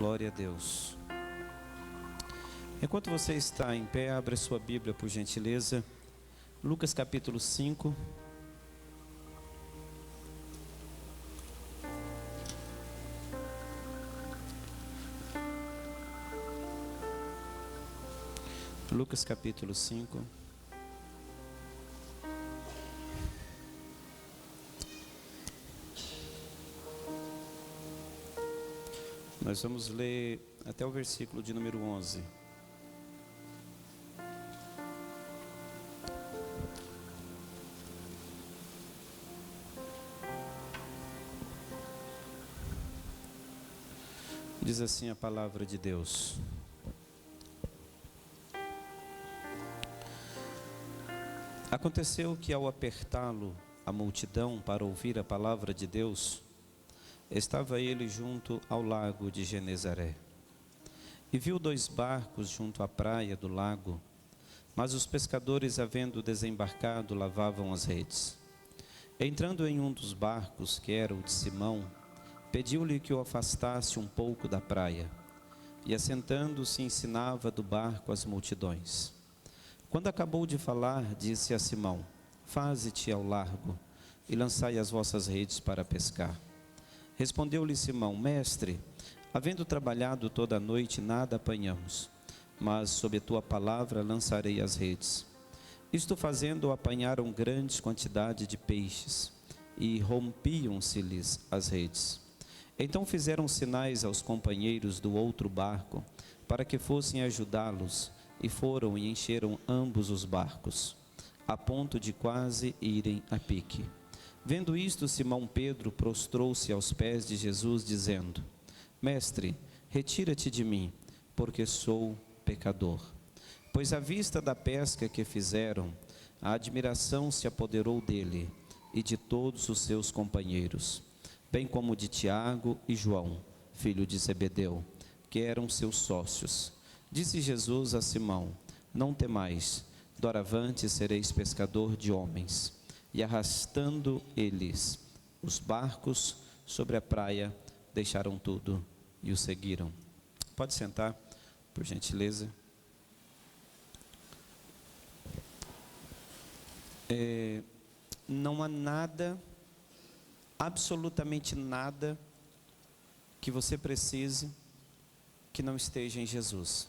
Glória a Deus. Enquanto você está em pé, abra sua Bíblia, por gentileza. Lucas capítulo 5. Lucas capítulo 5. Nós vamos ler até o versículo de número 11. Diz assim a palavra de Deus: Aconteceu que, ao apertá-lo a multidão para ouvir a palavra de Deus, estava ele junto ao lago de Genezaré. E viu 2 barcos junto à praia do lago, mas os pescadores, havendo desembarcado, lavavam as redes. Entrando em um dos barcos, que era o de Simão, pediu-lhe que o afastasse um pouco da praia, e assentando-se ensinava do barco as multidões. Quando acabou de falar, disse a Simão: Faze-te ao largo, e lançai as vossas redes para pescar. Respondeu-lhe Simão: Mestre, havendo trabalhado toda a noite, nada apanhamos, mas sob a tua palavra lançarei as redes. Isto fazendo, apanharam grandes quantidade de peixes, e rompiam-se-lhes as redes. Então fizeram sinais aos companheiros do outro barco, para que fossem ajudá-los, e foram e encheram ambos os barcos, a ponto de quase irem a pique. Vendo isto, Simão Pedro prostrou-se aos pés de Jesus, dizendo: Mestre, retira-te de mim, porque sou pecador. Pois à vista da pesca que fizeram, a admiração se apoderou dele e de todos os seus companheiros, bem como de Tiago e João, filho de Zebedeu, que eram seus sócios. Disse Jesus a Simão: Não temais, doravante sereis pescador de homens. E arrastando eles os barcos sobre a praia, deixaram tudo e o seguiram. Pode sentar, por gentileza. Não há nada, absolutamente nada, que você precise que não esteja em Jesus.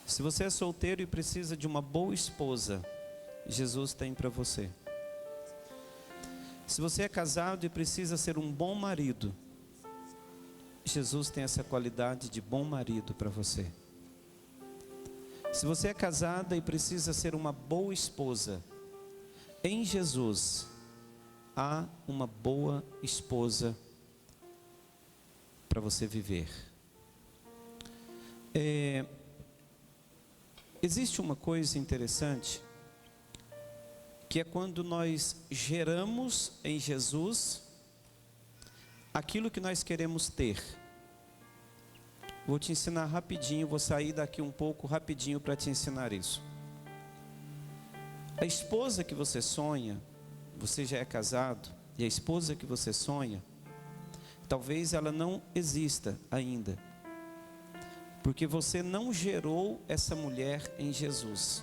Se você é solteiro e precisa de uma boa esposa, Jesus tem para você. Se você é casado e precisa ser um bom marido, Jesus tem essa qualidade de bom marido para você. Se você é casada e precisa ser uma boa esposa, em Jesus há uma boa esposa para você viver. Existe uma coisa interessante, que é quando nós geramos em Jesus aquilo que nós queremos ter. Vou te ensinar rapidinho, vou sair daqui um pouco rapidinho para te ensinar isso. A esposa que você sonha, você já é casado, e a esposa que você sonha, talvez ela não exista ainda, porque você não gerou essa mulher em Jesus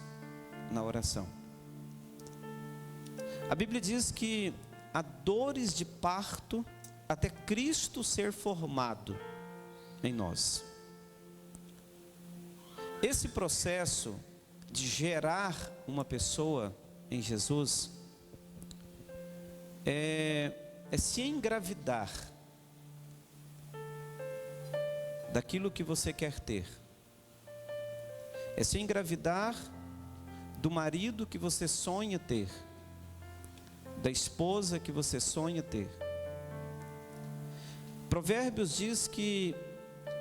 na oração. A Bíblia diz que há dores de parto até Cristo ser formado em nós. Esse processo de gerar uma pessoa em Jesus é se engravidar daquilo que você quer ter. É se engravidar do marido que você sonha ter, da esposa que você sonha ter. Provérbios diz que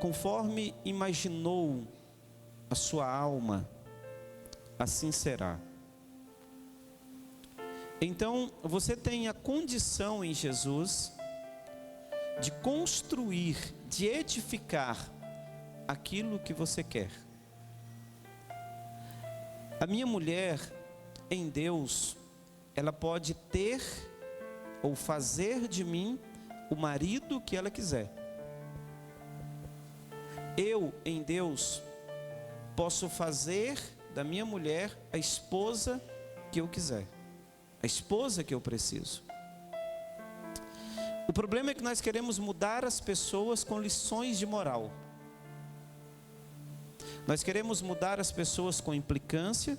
conforme imaginou a sua alma, assim será. Então você tem a condição em Jesus de construir, de edificar aquilo que você quer. A minha mulher em Deus, ela pode ter ou fazer de mim o marido que ela quiser. eu, em Deus, posso fazer da minha mulher a esposa que eu quiser, a esposa que eu preciso. O problema é que nós queremos mudar as pessoas com lições de moral. Nós queremos mudar as pessoas com implicância.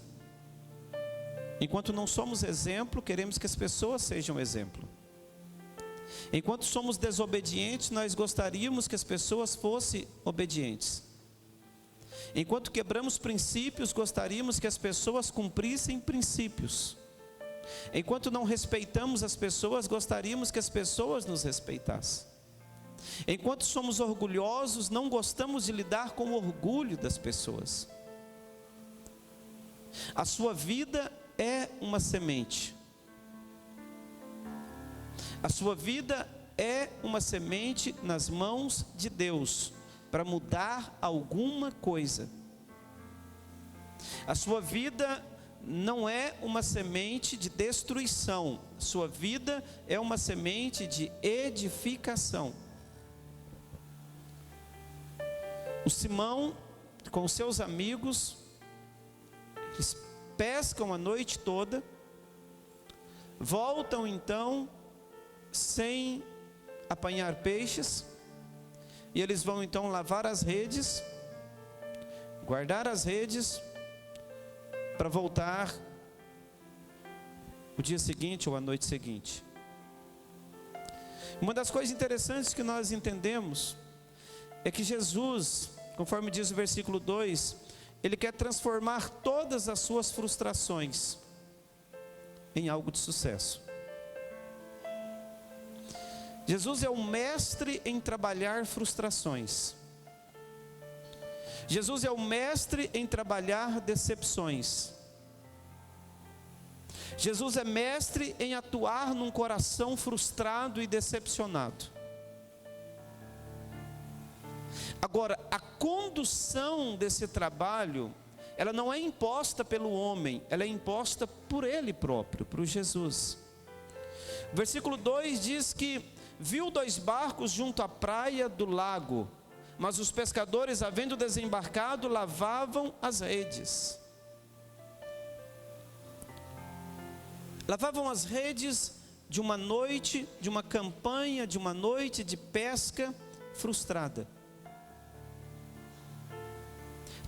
Enquanto não somos exemplo, queremos que as pessoas sejam exemplo. Enquanto somos desobedientes, nós gostaríamos que as pessoas fossem obedientes. Enquanto quebramos princípios, gostaríamos que as pessoas cumprissem princípios. Enquanto não respeitamos as pessoas, gostaríamos que as pessoas nos respeitassem. Enquanto somos orgulhosos, não gostamos de lidar com o orgulho das pessoas. A sua vida é uma semente. A sua vida é uma semente nas mãos de Deus, para mudar alguma coisa. A sua vida não é uma semente de destruição. A sua vida é uma semente de edificação. O Simão, com seus amigos, eles pescam a noite toda, voltam então sem apanhar peixes, e eles vão então lavar as redes, guardar as redes, para voltar o dia seguinte ou a noite seguinte. Uma das coisas interessantes que nós entendemos é que Jesus, conforme diz o versículo 2, Ele quer transformar todas as suas frustrações em algo de sucesso. Jesus é o mestre em trabalhar frustrações. Jesus é o mestre em trabalhar decepções. Jesus é mestre em atuar num coração frustrado e decepcionado. Agora, a condução desse trabalho, ela não é imposta pelo homem, ela é imposta por Ele próprio, por Jesus. O versículo 2 diz que viu 2 barcos junto à praia do lago, mas os pescadores, havendo desembarcado, lavavam as redes. Lavavam as redes de uma noite, de uma campanha, de uma noite de pesca frustrada.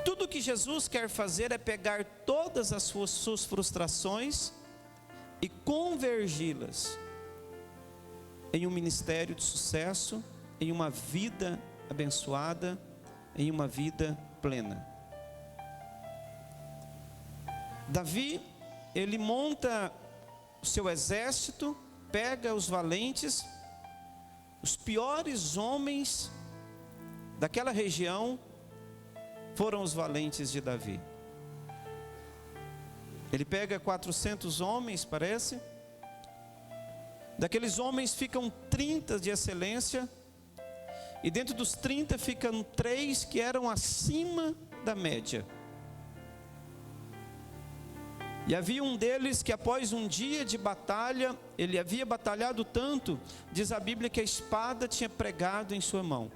Tudo que Jesus quer fazer é pegar todas as suas frustrações e convergi-las em um ministério de sucesso, em uma vida abençoada, em uma vida plena. Davi, ele monta o seu exército, pega os valentes, os piores homens daquela região foram os valentes de Davi. Ele pega 400 homens, parece. Daqueles homens ficam 30 de excelência, e dentro dos 30 ficam 3 que eram acima da média. E havia um deles que, após um dia de batalha, ele havia batalhado tanto, diz a Bíblia, que a espada tinha pregado em sua mão.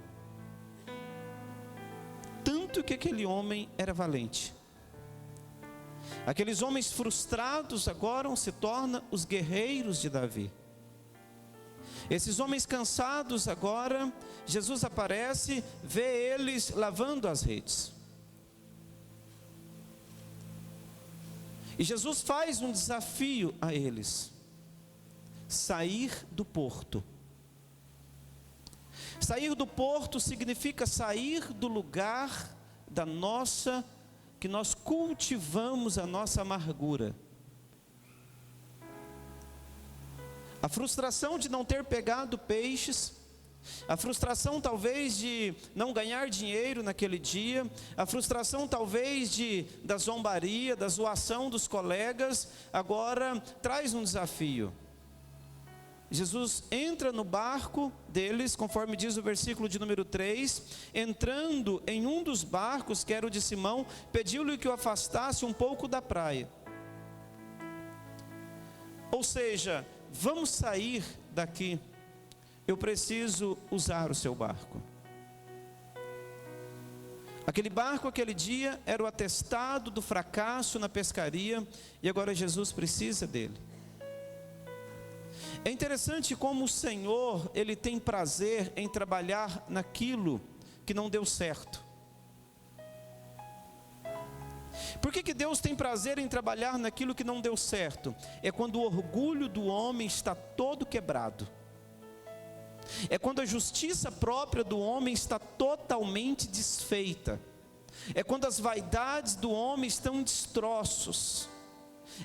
Tanto que aquele homem era valente. Aqueles homens frustrados agora se tornam os guerreiros de Davi. Esses homens cansados agora, Jesus aparece, vê eles lavando as redes. E Jesus faz um desafio a eles: sair do porto. Sair do porto significa sair do lugar que nós cultivamos a nossa amargura. A frustração de não ter pegado peixes, a frustração talvez de não ganhar dinheiro naquele dia, a frustração talvez da zombaria, da zoação dos colegas, agora traz um desafio. Jesus entra no barco deles, conforme diz o versículo de número 3, entrando em um dos barcos, que era o de Simão, pediu-lhe que o afastasse um pouco da praia. Ou seja, vamos sair daqui, eu preciso usar o seu barco. Aquele barco, aquele dia, era o atestado do fracasso na pescaria, e agora Jesus precisa dele. É interessante como o Senhor, Ele tem prazer em trabalhar naquilo que não deu certo. Por que Deus tem prazer em trabalhar naquilo que não deu certo? É quando o orgulho do homem está todo quebrado. É quando a justiça própria do homem está totalmente desfeita. É quando as vaidades do homem estão em destroços.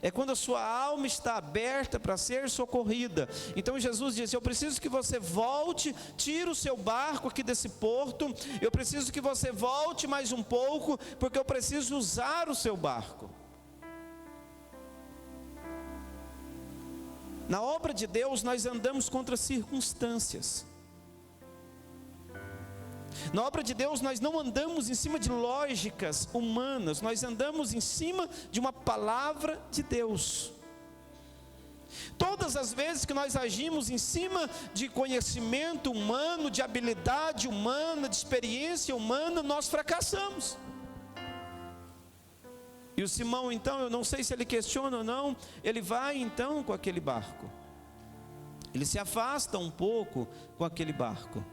É quando a sua alma está aberta para ser socorrida. Então Jesus disse: eu preciso que você volte, tire o seu barco aqui desse porto. Eu preciso que você volte mais um pouco, porque eu preciso usar o seu barco. Na obra de Deus nós andamos contra circunstâncias. Na obra de Deus nós não andamos em cima de lógicas humanas, nós andamos em cima de uma palavra de Deus. Todas as vezes que nós agimos em cima de conhecimento humano, de habilidade humana, de experiência humana, nós fracassamos. E o Simão então, eu não sei se ele questiona ou não, ele vai então com aquele barco. Ele se afasta um pouco com aquele barco.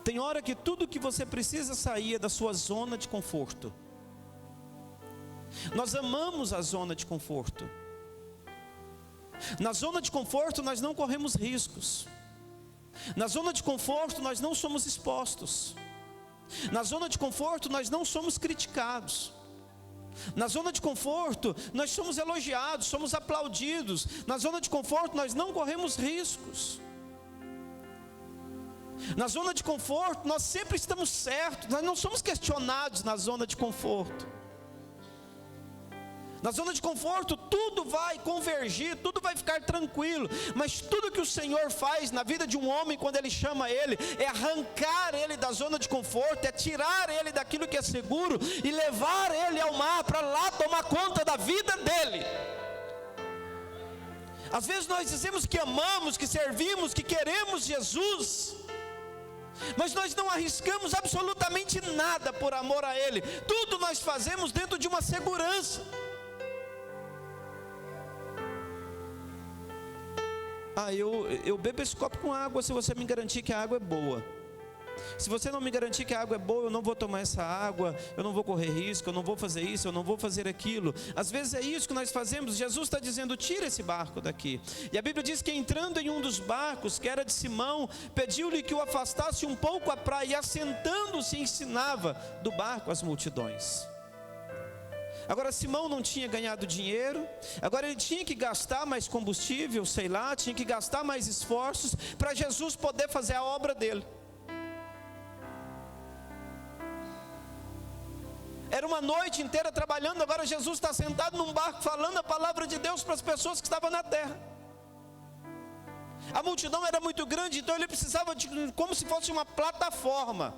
Tem hora que tudo que você precisa sair é da sua zona de conforto. Nós amamos a zona de conforto. Na zona de conforto nós não corremos riscos. Na zona de conforto nós não somos expostos. Na zona de conforto nós não somos criticados. Na zona de conforto nós somos elogiados, somos aplaudidos. Na zona de conforto nós não corremos riscos. Na zona de conforto nós sempre estamos certos, nós não somos questionados na zona de conforto. Na zona de conforto tudo vai convergir, tudo vai ficar tranquilo. Mas tudo que o Senhor faz na vida de um homem quando Ele chama ele, é arrancar ele da zona de conforto, é tirar ele daquilo que é seguro e levar ele ao mar para lá tomar conta da vida dele. Às vezes nós dizemos que amamos, que servimos, que queremos Jesus, mas nós não arriscamos absolutamente nada por amor a Ele. Tudo nós fazemos dentro de uma segurança. Eu bebo esse copo com água se você me garantir que a água é boa. Se você não me garantir que a água é boa, eu não vou tomar essa água, eu não vou correr risco, eu não vou fazer isso, eu não vou fazer aquilo. Às vezes é isso que nós fazemos. Jesus está dizendo: tira esse barco daqui. E a Bíblia diz que entrando em um dos barcos, que era de Simão, pediu-lhe que o afastasse um pouco à praia, e assentando-se ensinava do barco as multidões. Agora Simão não tinha ganhado dinheiro, agora ele tinha que gastar mais combustível, sei lá, tinha que gastar mais esforços para Jesus poder fazer a obra dele. Era uma noite inteira trabalhando, agora Jesus está sentado num barco falando a palavra de Deus para as pessoas que estavam na terra. A multidão era muito grande, então ele precisava de como se fosse uma plataforma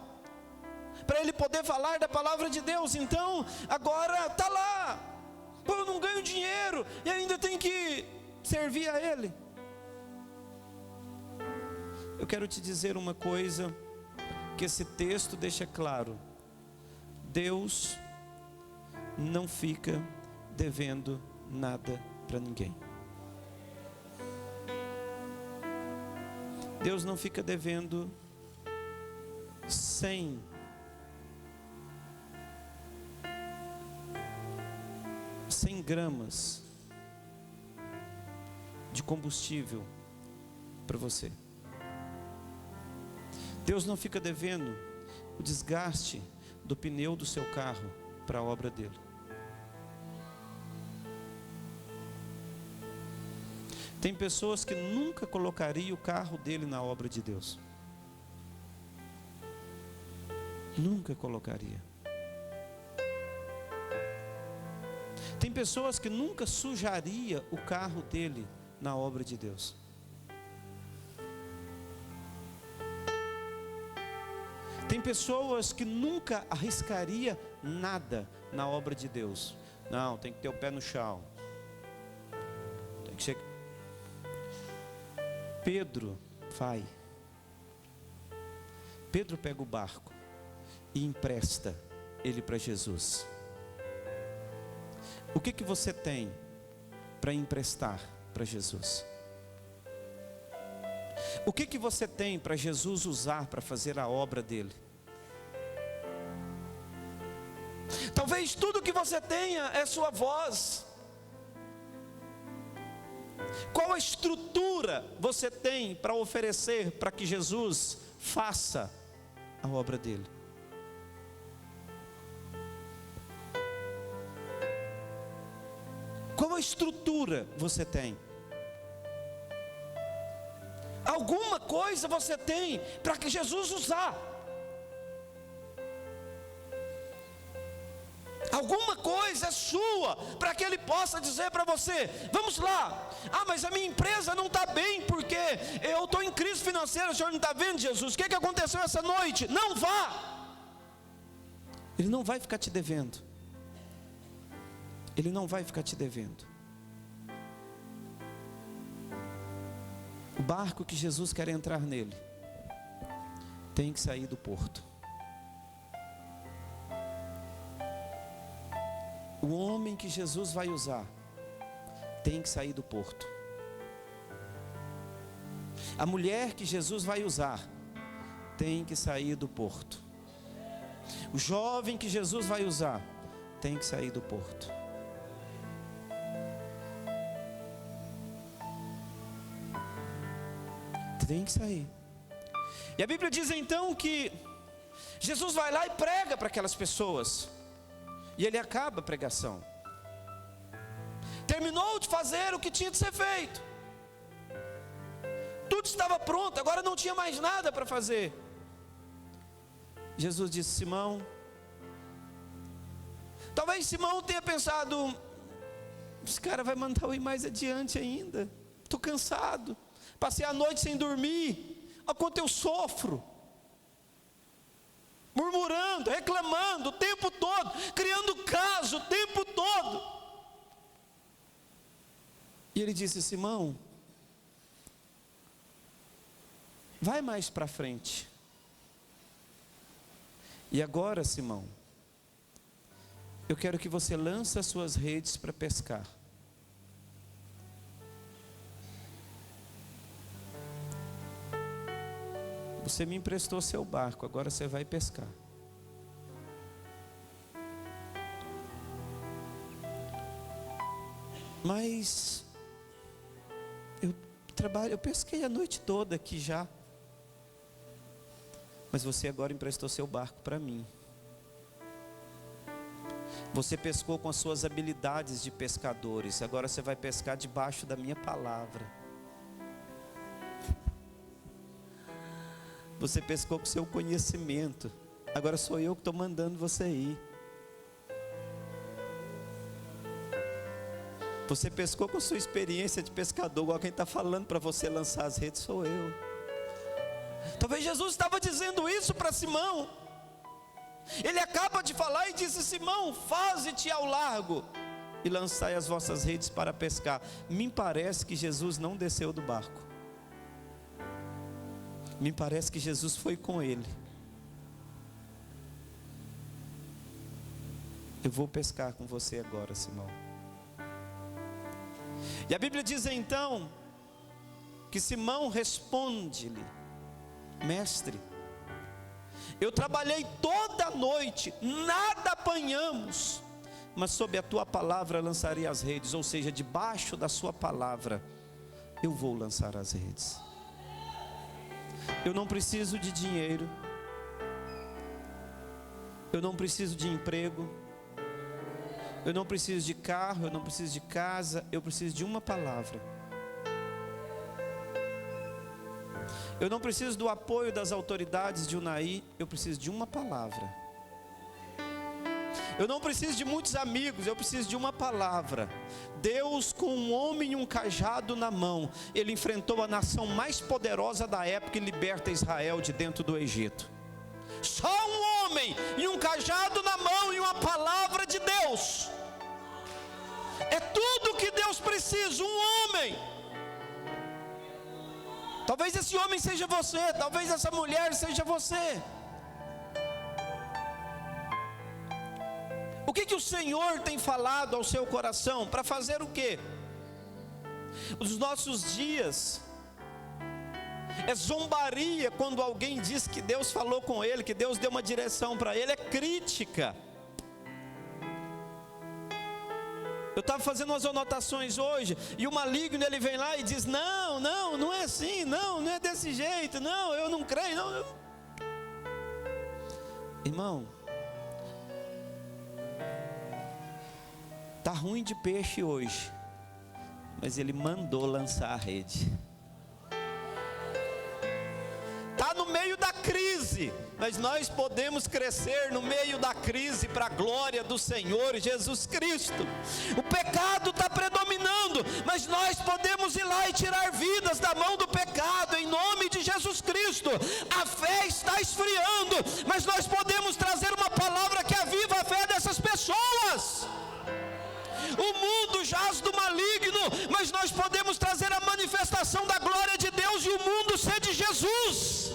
para ele poder falar da palavra de Deus. Então agora está lá, pô, eu não ganho dinheiro e ainda tenho que servir a Ele. Eu quero te dizer uma coisa que esse texto deixa claro: Deus não fica devendo nada para ninguém. Deus não fica devendo 100 gramas de combustível para você. Deus não fica devendo o desgaste do pneu do seu carro para a obra dele. Tem pessoas que nunca colocariam o carro dele na obra de Deus. Nunca colocaria. Tem pessoas que nunca sujaria o carro dele na obra de Deus. Tem pessoas que nunca arriscaria nada na obra de Deus. Não, tem que ter o pé no chão. Tem que ser. Pedro vai. Pedro pega o barco. e empresta ele para Jesus. O que você tem para emprestar para Jesus? O que você tem para Jesus usar para fazer a obra dele? Talvez tudo que você tenha é sua voz. Qual a estrutura você tem para oferecer para que Jesus faça a obra dele? Qual a estrutura você tem? Alguma coisa você tem para que Jesus usar. Alguma coisa é sua para que Ele possa dizer para você: vamos lá. Ah, mas a minha empresa não está bem porque eu estou em crise financeira. O senhor não está vendo, Jesus? O que aconteceu essa noite? Não vá. Ele não vai ficar te devendo. Ele não vai ficar te devendo. O barco que Jesus quer entrar nele tem que sair do porto. O homem que Jesus vai usar tem que sair do porto. A mulher que Jesus vai usar tem que sair do porto. O jovem que Jesus vai usar tem que sair do porto. Tem que sair. E a Bíblia diz então que Jesus vai lá e prega para aquelas pessoas. E ele acaba a pregação. Terminou de fazer o que tinha de ser feito. Tudo estava pronto, agora não tinha mais nada para fazer. Jesus disse: Simão. Talvez Simão tenha pensado: esse cara vai mandar eu ir mais adiante ainda. Estou cansado. Passei a noite sem dormir. Olha quanto eu sofro. Murmurando, reclamando o tempo todo, criando caso o tempo todo. E ele disse: Simão, vai mais para frente. E agora, Simão, eu quero que você lance as suas redes para pescar. Você me emprestou seu barco, agora você vai pescar. Mas eu pesquei a noite toda aqui já. Mas você agora emprestou seu barco para mim. Você pescou com as suas habilidades de pescadores, agora você vai pescar debaixo da minha palavra. Você pescou com seu conhecimento, agora sou eu que estou mandando você ir. Você pescou com sua experiência de pescador, igual quem está falando para você lançar as redes sou eu. Talvez Jesus estava dizendo isso para Simão. Ele acaba de falar e disse: Simão, faze-te ao largo e lançai as vossas redes para pescar. Me parece que Jesus não desceu do barco. Me parece que Jesus foi com ele. Eu vou pescar com você agora, Simão. E a Bíblia diz então que Simão responde-lhe: Mestre, eu trabalhei toda a noite, nada apanhamos, mas sob a tua palavra lançarei as redes. Ou seja, debaixo da sua palavra eu vou lançar as redes. Eu não preciso de dinheiro, eu não preciso de emprego, eu não preciso de carro, eu não preciso de casa, eu preciso de uma palavra. Eu não preciso do apoio das autoridades de Unai, eu preciso de uma palavra. Eu não preciso de muitos amigos, eu preciso de uma palavra. Deus, com um homem e um cajado na mão, ele enfrentou a nação mais poderosa da época e liberta Israel de dentro do Egito. Só um homem e um cajado na mão e uma palavra de Deus. É tudo que Deus precisa, um homem. Talvez esse homem seja você, talvez essa mulher seja você. O que o Senhor tem falado ao seu coração? Para fazer o quê? Os nossos dias é zombaria quando alguém diz que Deus falou com ele, que Deus deu uma direção para ele, é crítica. Eu estava fazendo umas anotações hoje, e o maligno ele vem lá e diz: não é assim, não é desse jeito, não, eu não creio, não. Irmão, tá ruim de peixe hoje, mas ele mandou lançar a rede. Está no meio da crise, mas nós podemos crescer no meio da crise para a glória do Senhor Jesus Cristo. O pecado está predominando, mas nós podemos ir lá e tirar vidas da mão do pecado, em nome de Jesus Cristo. A fé está esfriando, mas nós podemos trazer uma palavra que aviva a fé dessas pessoas. O mundo jaz do maligno, mas nós podemos trazer a manifestação da glória de Deus e o mundo ser de Jesus.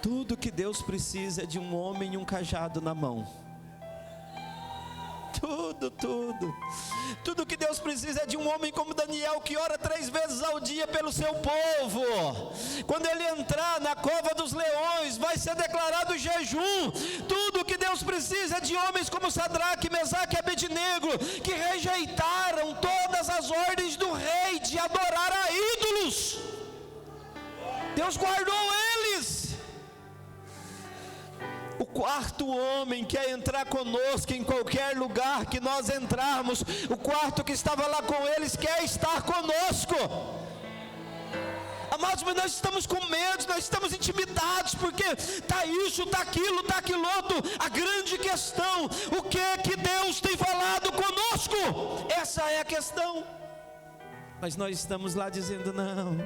Tudo que Deus precisa é de um homem e um cajado na mão. Tudo que Deus precisa é de um homem como Daniel, que ora 3 vezes ao dia pelo seu povo. Quando ele entrar na cova dos leões, vai ser declarado jejum. Tudo que Deus precisa é de homens como Sadraque, Mesaque e Abednego, que rejeitaram todas as ordens do rei de adorar a ídolos. Deus guardou eles. O quarto homem quer entrar conosco em qualquer lugar que nós entrarmos. O quarto que estava lá com eles quer estar conosco. Amados, mas nós estamos com medo, nós estamos intimidados, porque está isso, está aquilo outro. A grande questão: o que Deus tem falado conosco? Essa é a questão. Mas nós estamos lá dizendo não.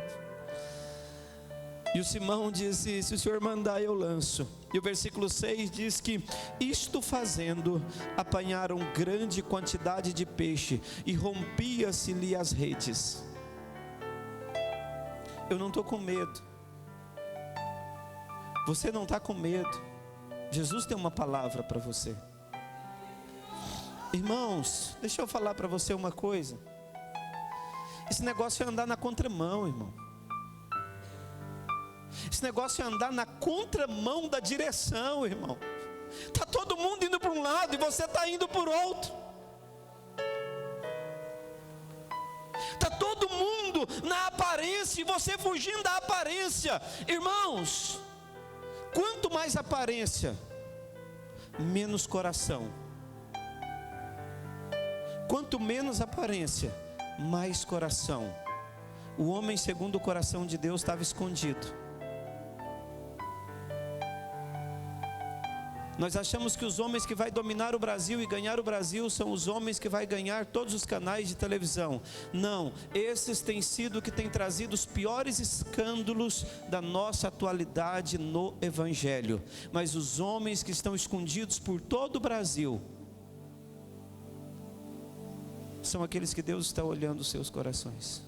E o Simão disse: se o Senhor mandar, eu lanço. E o versículo 6 diz que, isto fazendo, apanharam grande quantidade de peixe, e rompia-se-lhe as redes. Eu não estou com medo. Você não está com medo. Jesus tem uma palavra para você. Irmãos, deixa eu falar para você uma coisa. Esse negócio é andar na contramão, irmão. Esse negócio é andar na contramão da direção, irmão. Está todo mundo indo para um lado e você está indo por outro. Está todo mundo na aparência e você fugindo da aparência. Irmãos, quanto mais aparência, menos coração. Quanto menos aparência, mais coração. O homem segundo o coração de Deus estava escondido. Nós achamos que os homens que vai dominar o Brasil e ganhar o Brasil são os homens que vai ganhar todos os canais de televisão. Não, esses têm sido que têm trazido os piores escândalos da nossa atualidade no Evangelho. Mas os homens que estão escondidos por todo o Brasil são aqueles que Deus está olhando os seus corações.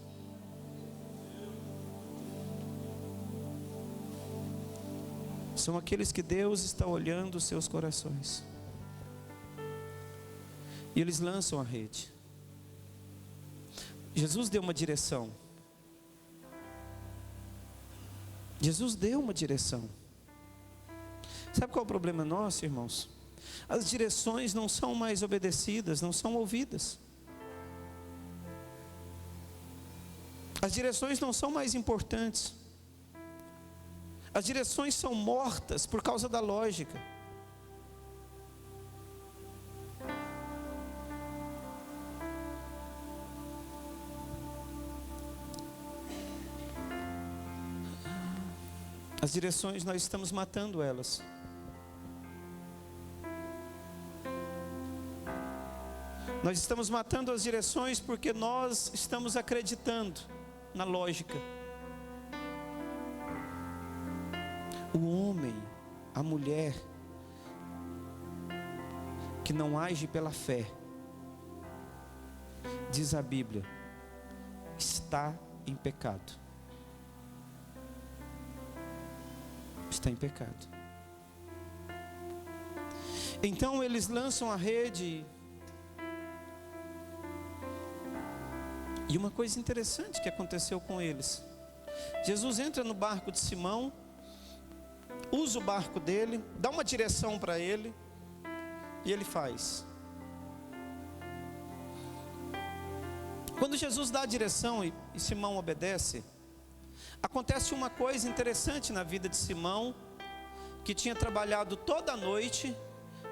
São aqueles que Deus está olhando os seus corações. E eles lançam a rede. Jesus deu uma direção. Jesus deu uma direção. Sabe qual é o problema nosso, irmãos? As direções não são mais obedecidas, não são ouvidas. As direções não são mais importantes. As direções são mortas por causa da lógica. As direções, nós estamos matando elas. Nós estamos matando as direções porque nós estamos acreditando na lógica. O homem, a mulher que não age pela fé, diz a Bíblia, está em pecado. Está em pecado. Então eles lançam a rede. E uma coisa interessante que aconteceu com eles: Jesus entra no barco de Simão, usa o barco dele, dá uma direção para ele, e ele faz. Quando Jesus dá a direção e Simão obedece, acontece uma coisa interessante na vida de Simão, que tinha trabalhado toda a noite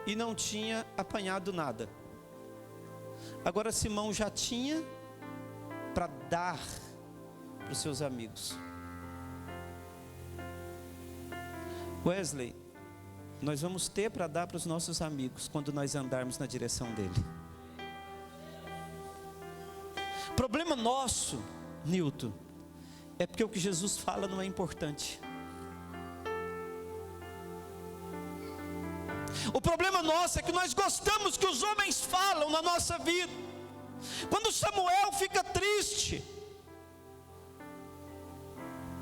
e não tinha apanhado nada. Agora Simão já tinha para dar para os seus amigos. Wesley, nós vamos ter para dar para os nossos amigos quando nós andarmos na direção dele. Problema nosso, Nilton, é porque o que Jesus fala não é importante. O problema nosso é que nós gostamos que os homens falam na nossa vida. Quando Samuel fica triste,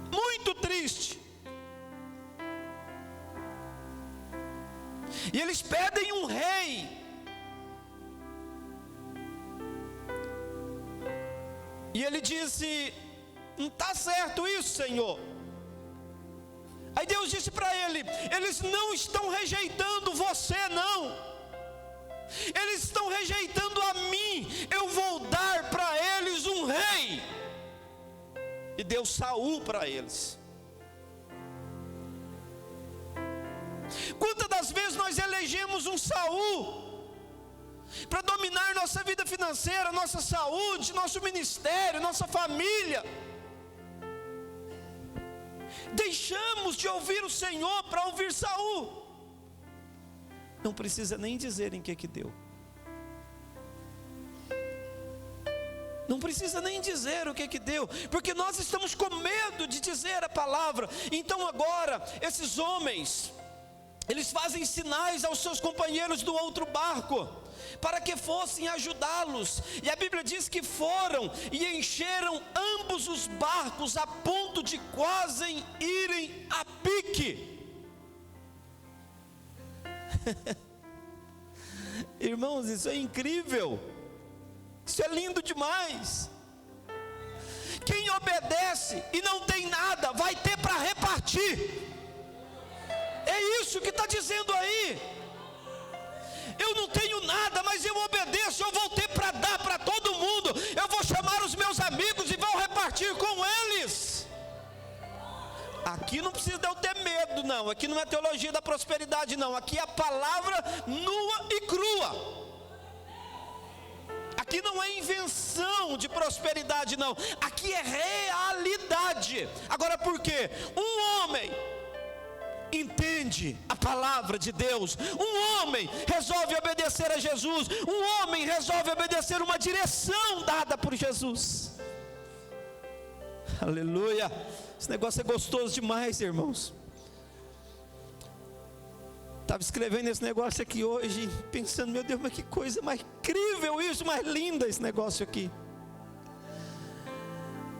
muito triste, e eles pedem um rei, e ele disse: não está certo isso, Senhor. Aí Deus disse para ele: eles não estão rejeitando você, não. Eles estão rejeitando a mim. Eu vou dar para eles um rei. E deu Saul para eles. Quantas das vezes nós elegemos um Saul para dominar nossa vida financeira, nossa saúde, nosso ministério, nossa família? Deixamos de ouvir o Senhor para ouvir Saul. Não precisa nem dizer em que deu. Não precisa nem dizer o que deu, porque nós estamos com medo de dizer a palavra. Então agora, esses homens, eles fazem sinais aos seus companheiros do outro barco, para que fossem ajudá-los. E a Bíblia diz que foram e encheram ambos os barcos, a ponto de quase irem a pique. Irmãos, isso é incrível. Isso é lindo demais. Quem obedece e não tem nada, vai ter para repartir. É isso que está dizendo aí. Eu não tenho nada, mas eu obedeço. Eu vou ter para dar para todo mundo. Eu vou chamar os meus amigos e vou repartir com eles. Aqui não precisa de eu ter medo, não. Aqui não é teologia da prosperidade, não. Aqui é a palavra nua e crua. Aqui não é invenção de prosperidade, não. Aqui é realidade. Agora por quê? Um homem entende a palavra de Deus. Um homem resolve obedecer a Jesus. Um homem resolve obedecer uma direção dada por Jesus. Aleluia. Esse negócio é gostoso demais, irmãos. Estava escrevendo esse negócio aqui hoje, pensando: meu Deus, mas que coisa mais incrível isso, mais linda esse negócio aqui.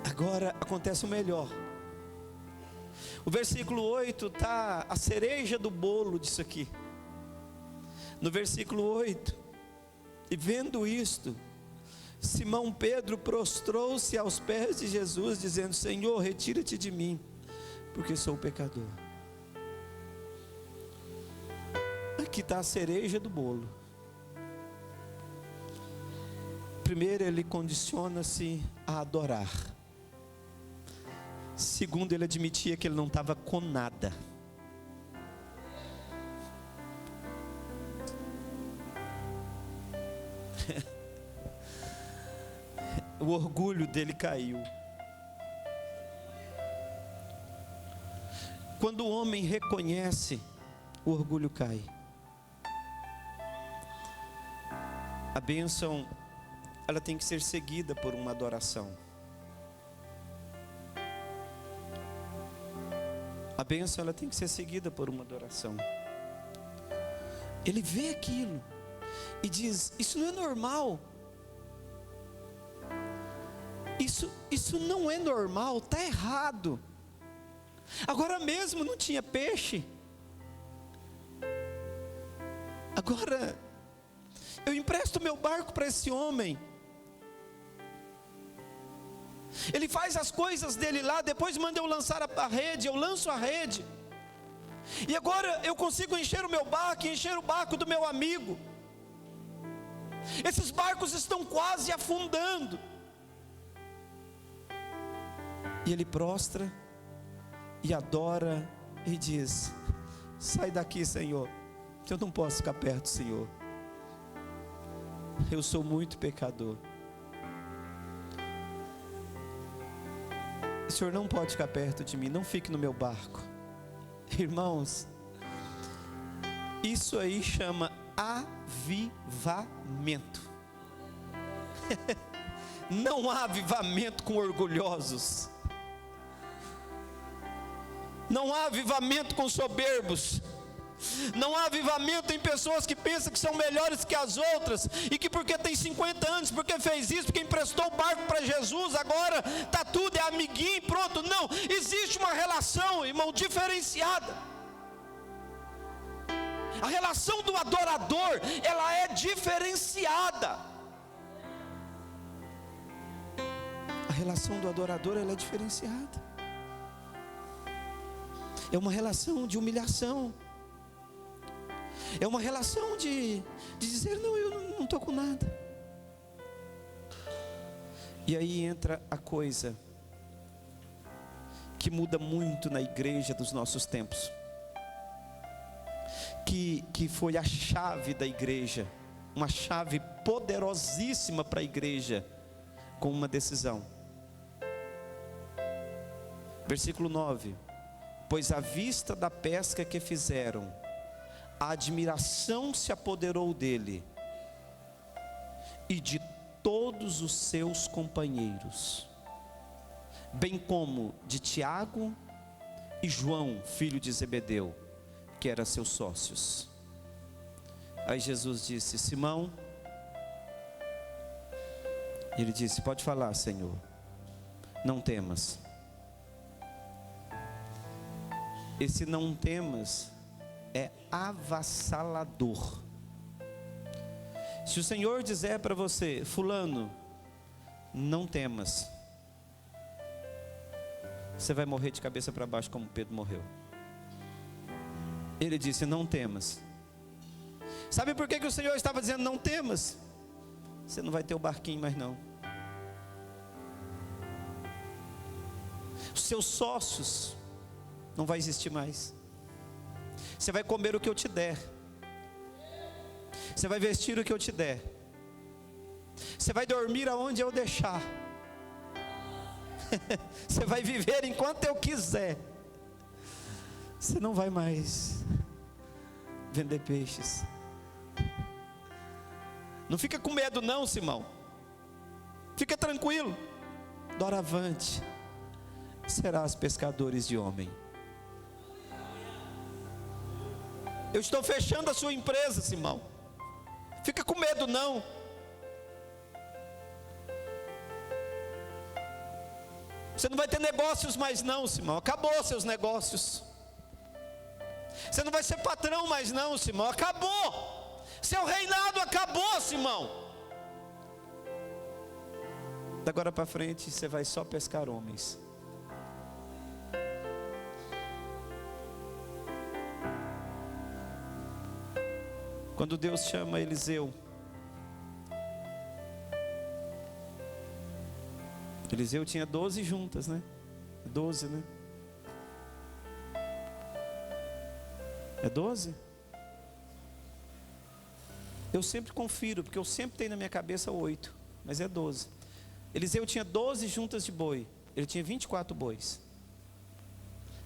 Agora acontece o melhor. O versículo 8 está a cereja do bolo disso aqui. No versículo 8: e vendo isto, Simão Pedro prostrou-se aos pés de Jesus, dizendo: Senhor, retira-te de mim, porque sou pecador. Aqui está a cereja do bolo. Primeiro, ele condiciona-se a adorar. Segundo, ele admitia que ele não estava com nada. O orgulho dele caiu. Quando o homem reconhece, o orgulho cai. A bênção, ela tem que ser seguida por uma adoração. A bênção, ela tem que ser seguida por uma adoração. Ele vê aquilo e diz: isso não é normal. Isso não é normal, está errado. Agora mesmo não tinha peixe. Agora, eu empresto meu barco para esse homem. Ele faz as coisas dele lá, depois manda eu lançar a rede, eu lanço a rede. E agora eu consigo encher o meu barco, encher o barco do meu amigo. Esses barcos estão quase afundando. E ele prostra e adora e diz: sai daqui, Senhor, que eu não posso ficar perto, Senhor. Eu sou muito pecador. O Senhor não pode ficar perto de mim, não fique no meu barco. Irmãos, isso aí chama avivamento. Não há avivamento com orgulhosos. Não há avivamento com soberbos. Não há avivamento em pessoas que pensam que são melhores que as outras, e que porque tem 50 anos, porque fez isso, porque emprestou o barco para Jesus, agora está tudo, é amiguinho, pronto. Não, existe uma relação, irmão, diferenciada. A relação do adorador, ela é diferenciada. A relação do adorador, ela é diferenciada. É uma relação de humilhação. É uma relação de dizer: não, eu não estou com nada. E aí entra a coisa que muda muito na igreja dos nossos tempos, que foi a chave da igreja, uma chave poderosíssima para a igreja, com uma decisão. Versículo 9: pois à vista da pesca que fizeram, a admiração se apoderou dele e de todos os seus companheiros, bem como de Tiago e João, filho de Zebedeu, que eram seus sócios. Aí Jesus disse: Simão, ele disse: pode falar, Senhor, não temas. Esse não temas é avassalador. Se o Senhor dizer para você: fulano, não temas, você vai morrer de cabeça para baixo como Pedro morreu. Ele disse: não temas. Sabe por que o Senhor estava dizendo não temas? Você não vai ter o barquinho mais não. Os seus sócios não vai existir mais. Você vai comer o que eu te der. Você vai vestir o que eu te der. Você vai dormir aonde eu deixar. Você vai viver enquanto eu quiser. Você não vai mais vender peixes. Não fica com medo não, Simão. Fica tranquilo. Doravante serás pescadores de homem. Eu estou fechando a sua empresa, Simão. Fica com medo não. Você não vai ter negócios mais não, Simão. Acabou seus negócios. Você não vai ser patrão mais não, Simão. Acabou. Seu reinado acabou, Simão. Da agora para frente você vai só pescar homens. Quando Deus chama Eliseu, Eliseu tinha 12 juntas, né? 12, né? É 12? Eu sempre confiro, porque eu sempre tenho na minha cabeça 8, mas é 12. Eliseu tinha 12 juntas de boi, ele tinha 24 bois.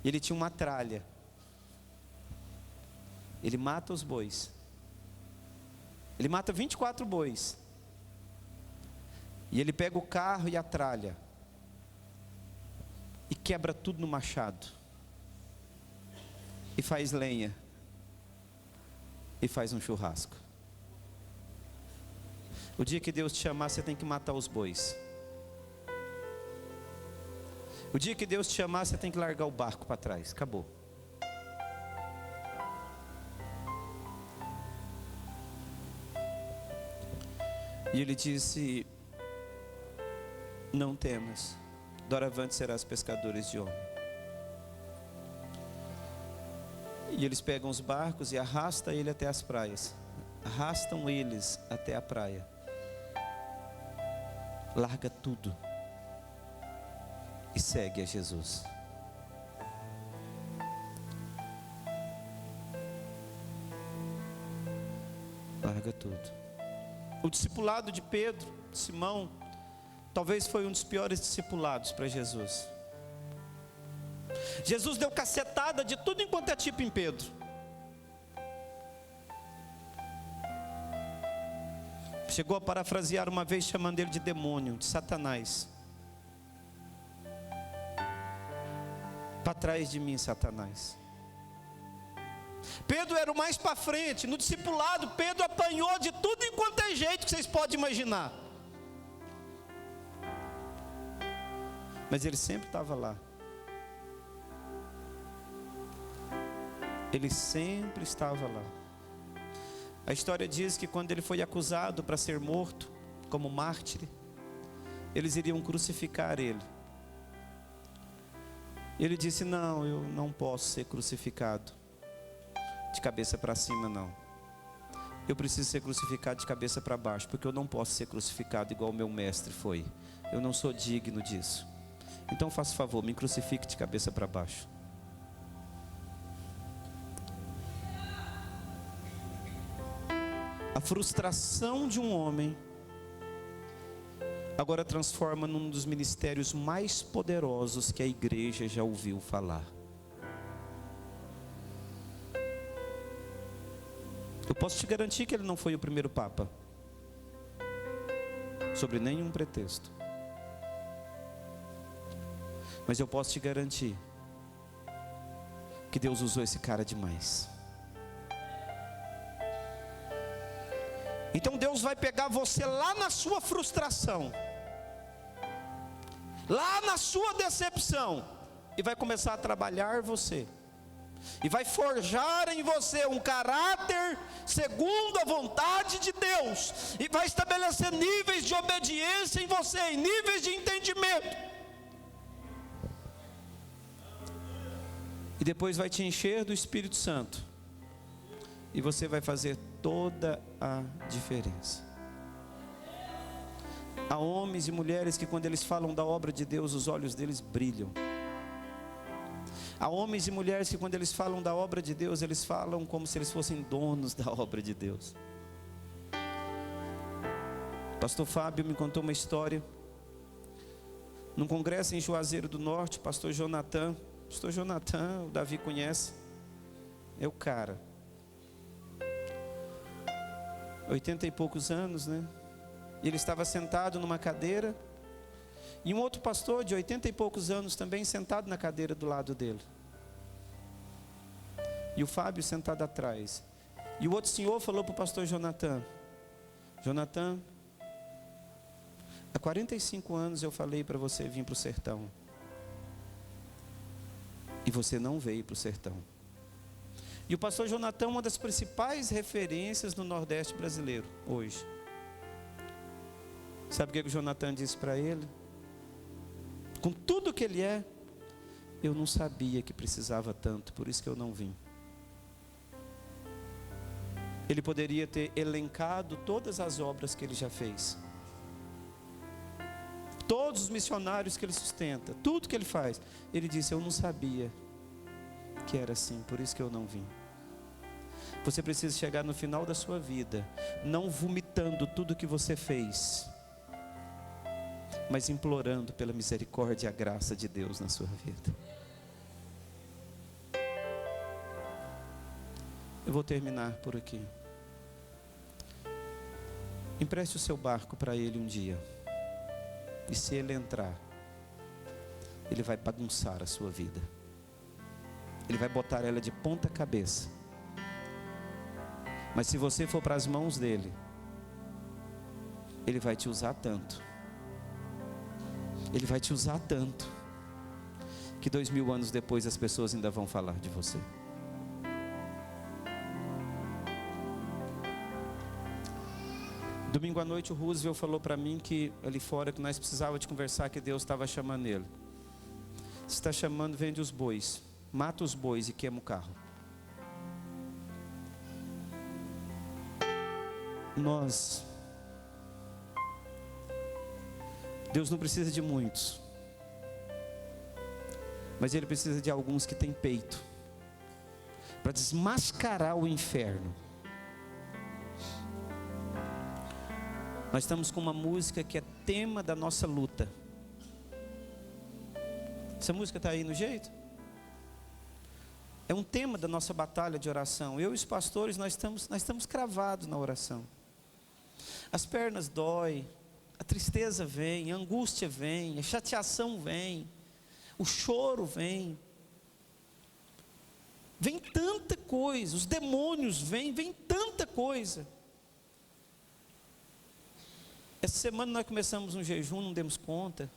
E ele tinha uma tralha. Ele mata os bois. Ele mata 24 bois. E ele pega o carro e a tralha e quebra tudo no machado. E faz lenha. E faz um churrasco. O dia que Deus te chamar, você tem que matar os bois. O dia que Deus te chamar, você tem que largar o barco para trás. Acabou. E ele disse: não temas, doravante serás pescadores de homem. E eles pegam os barcos e arrastam ele até as praias. Arrastam eles até a praia. Larga tudo e segue a Jesus. Larga tudo. O discipulado de Pedro, Simão, talvez foi um dos piores discipulados para Jesus. Jesus deu cacetada de tudo enquanto é tipo em Pedro. Chegou a parafrasear uma vez chamando ele de demônio, de Satanás. Para trás de mim, Satanás. Pedro era o mais para frente. No discipulado, Pedro apanhou de tudo enquanto é jeito que vocês podem imaginar. Mas ele sempre estava lá. Ele sempre estava lá. A história diz que quando ele foi acusado para ser morto como mártir, eles iriam crucificar ele. Ele disse: não, eu não posso ser crucificado de cabeça para cima, não. Eu preciso ser crucificado de cabeça para baixo, porque eu não posso ser crucificado igual o meu mestre foi. Eu não sou digno disso. Então faça favor, me crucifique de cabeça para baixo. A frustração de um homem agora transforma num dos ministérios mais poderosos que a igreja já ouviu falar. Eu posso te garantir que ele não foi o primeiro papa, sobre nenhum pretexto. Mas eu posso te garantir que Deus usou esse cara demais. Então Deus vai pegar você lá na sua frustração, lá na sua decepção, e vai começar a trabalhar você, e vai forjar em você um caráter segundo a vontade de Deus, e vai estabelecer níveis de obediência em você, e níveis de entendimento, e depois vai te encher do Espírito Santo, e você vai fazer toda a diferença. Há homens e mulheres que quando eles falam da obra de Deus, os olhos deles brilham. Há homens e mulheres que quando eles falam da obra de Deus, eles falam como se eles fossem donos da obra de Deus. Pastor Fábio me contou uma história. Num congresso em Juazeiro do Norte, pastor Jonathan, o Davi conhece, é o cara. 80 e poucos anos, né? E ele estava sentado numa cadeira, e um outro pastor de 80 e poucos anos também sentado na cadeira do lado dele. E o Fábio sentado atrás. E o outro senhor falou para o pastor Jonathan: Jonathan, há 45 anos eu falei para você vir para o sertão, e você não veio para o sertão. E o pastor Jonathan é uma das principais referências no Nordeste brasileiro hoje. Sabe o que o Jonathan disse para ele? Com tudo que ele é, eu não sabia que precisava tanto, por isso que eu não vim. Ele poderia ter elencado todas as obras que ele já fez, todos os missionários que ele sustenta, tudo que ele faz. Ele disse: eu não sabia que era assim, por isso que eu não vim. Você precisa chegar no final da sua vida, não vomitando tudo que você fez, mas implorando pela misericórdia e a graça de Deus na sua vida. Eu vou terminar por aqui. Empreste o seu barco para ele um dia, e se ele entrar, ele vai bagunçar a sua vida, ele vai botar ela de ponta cabeça. Mas se você for para as mãos dele, ele vai te usar tanto, ele vai te usar tanto, que 2000 anos depois as pessoas ainda vão falar de você. Domingo à noite o Roosevelt falou para mim que ali fora que nós precisávamos de conversar, que Deus estava chamando ele. Se está chamando, vende os bois, mata os bois e queima o carro. Deus não precisa de muitos, mas Ele precisa de alguns que têm peito para desmascarar o inferno. Nós estamos com uma música que é tema da nossa luta. Essa música está aí no jeito? É um tema da nossa batalha de oração. Eu e os pastores, nós estamos cravados na oração. As pernas doem, a tristeza vem, a angústia vem, a chateação vem, o choro vem. Vem tanta coisa, os demônios vem tanta coisa. Essa semana nós começamos um jejum, não demos conta.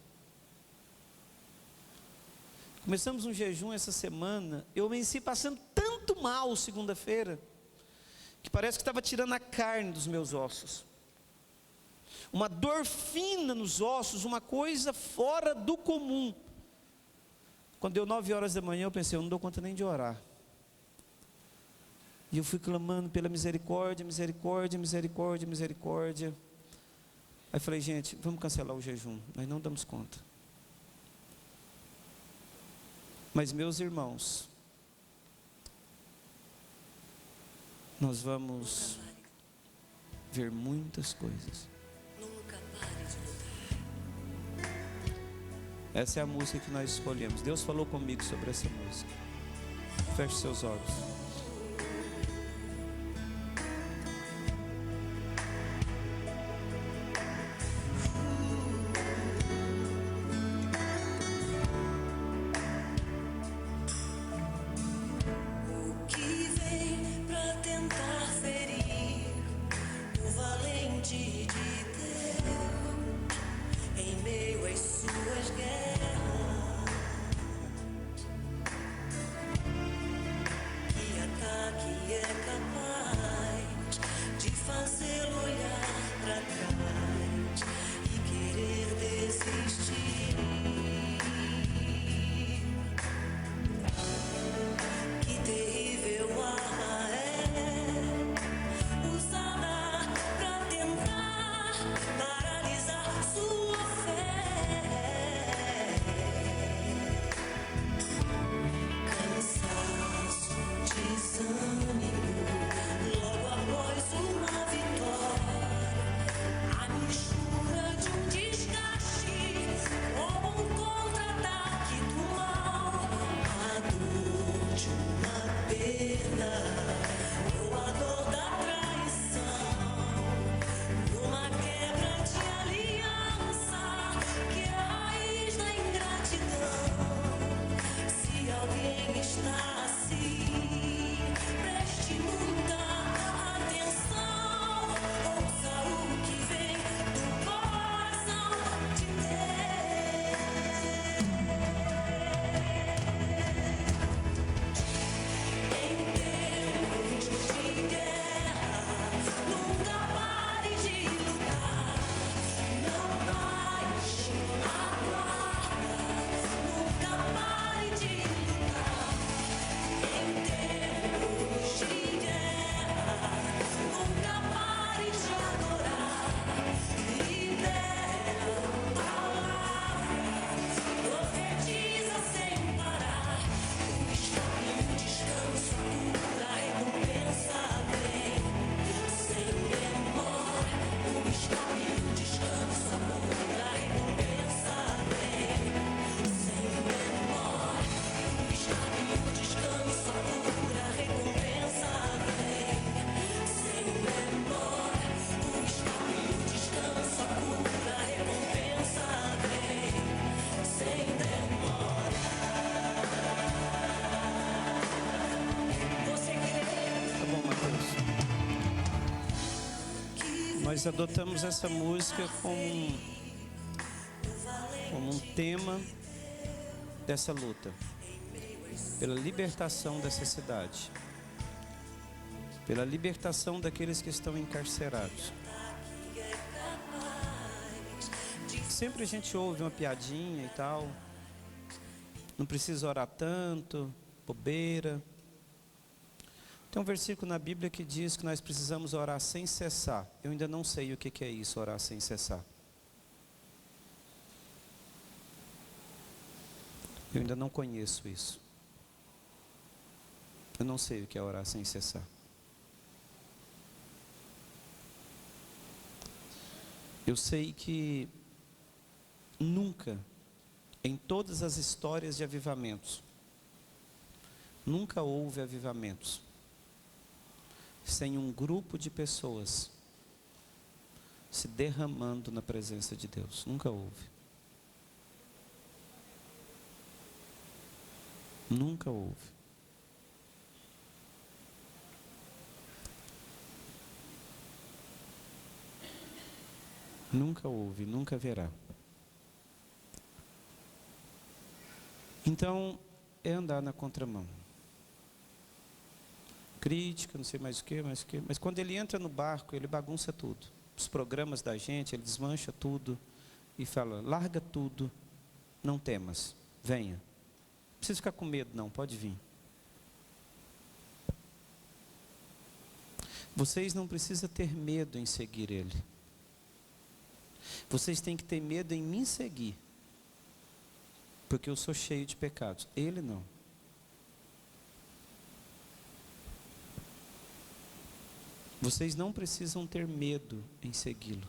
Começamos um jejum essa semana, eu venci passando tanto mal segunda-feira, que parece que estava tirando a carne dos meus ossos. Uma dor fina nos ossos, uma coisa fora do comum. Quando deu 9 horas da manhã, eu pensei, eu não dou conta nem de orar. E eu fui clamando pela misericórdia, misericórdia, misericórdia, misericórdia. Aí falei, gente, vamos cancelar o jejum. Nós não damos conta. Mas meus irmãos, nós vamos ver muitas coisas. Nunca pare de lutar. Essa é a música que nós escolhemos. Deus falou comigo sobre essa música. Feche seus olhos. O que vem pra tentar ferir o valente de Deus em meio às suas guerras? Que ataque é capaz de fazê-lo olhar pra trás e querer desistir? Que terrível arma é usada pra tentar paralisar sua fé. Cansaço, desânimo, logo após uma vitória. A mistura de um desgaste ou um contra-ataque do mal. A dor de uma perda ou a dor da traição. Uma quebra de aliança que é a raiz da ingratidão. Se alguém está assim, preste muita atenção. Ouça o que vem do coração de Deus. Em tempos de guerra, nunca pare de lutar. Não baixe a guarda, nunca pare de lutar. Em tempos de guerra, nunca pare de adorar. Libera a palavra, profetiza sem parar. O escape, o descanso, a cura, a recompensa vem. Sem demora, o escape, o descanso, a cura, a recompensa vem. Sem demora, o escape, o descanso, a cura, a recompensa vem. Sem demora, o escape, o descanso, a cura, a recompensa vem. Sem demora. Você crê Tá bom, Mateus. que Nós adotamos essa música como um tema dessa luta. Pela libertação dessa cidade. Pela libertação daqueles que estão encarcerados. sempre a gente ouve uma piadinha e tal. Não precisa orar tanto, bobeira. Tem um versículo na Bíblia que diz que nós precisamos orar sem cessar. Eu ainda não sei o que é isso, orar sem cessar. Eu ainda não conheço isso. Eu não sei o que é orar sem cessar. Eu sei que nunca, em todas as histórias de avivamentos, nunca houve avivamentos sem um grupo de pessoas se derramando na presença de Deus. Nunca houve. Nunca houve. Nunca houve, nunca haverá. Então, é andar na contramão. Crítica, não sei mais o que, mas quando ele entra no barco, ele bagunça tudo. Os programas da gente, ele desmancha tudo e fala: larga tudo, não temas, venha. Não precisa ficar com medo não, pode vir. Vocês não precisam ter medo em seguir ele. Vocês têm que ter medo em me seguir. Porque eu sou cheio de pecados. Ele não. Vocês não precisam ter medo em segui-lo.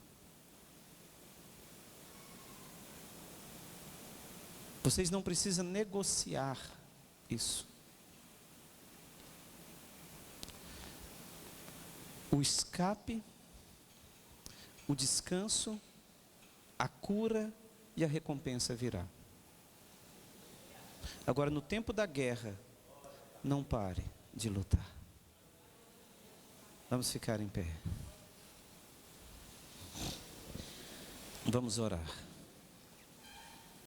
Vocês não precisam negociar isso. O escape, o descanso, a cura e a recompensa virá. Agora, no tempo da guerra, não pare de lutar. Vamos ficar em pé. Vamos orar.